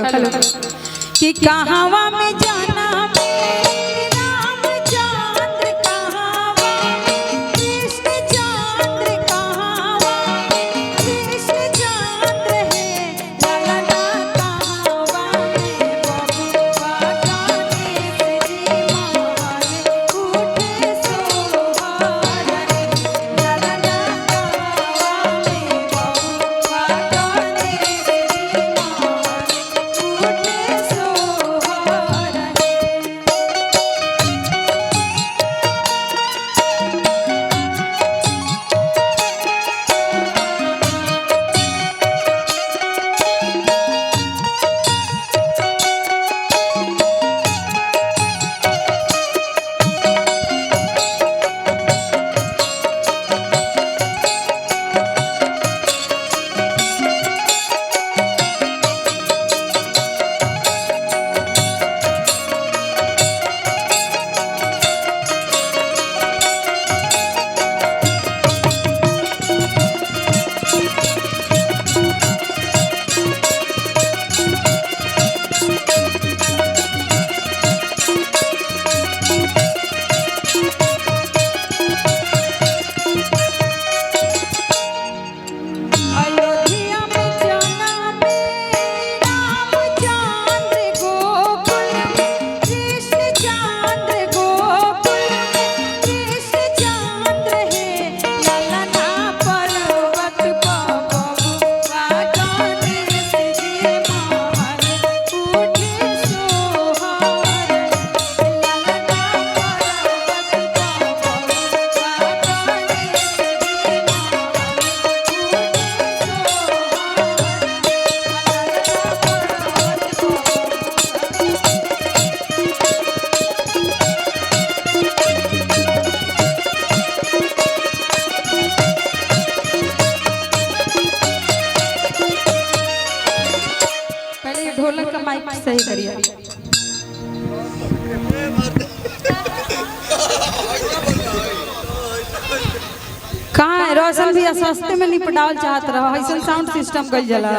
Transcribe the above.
Hello hello कि कहावा में जाना रामचंद्र कहावा कृष्ण चंद्र कहावा कृष्ण चंद्र है ललना कहावा में बबुआ गणेश जी मान उठे सोहर ललना कहावा में बबुआ गणेश जी मान उठे सोहर अयोध्या में जाना रामचंद्र गोकुल कृष्ण चंद्र गोकुल कृष्ण चंद्र है ललना पर्वत बबुआ गणेश जी मान उठे सोहर ललना पर्वत बबुआ गणेश जी पहले ये ढोलक का माइक सही करिए। कहाँ है रोशन भी सस्ते में निपटावल चाहत रहा ऐसा साउंड सिस्टम कल जला।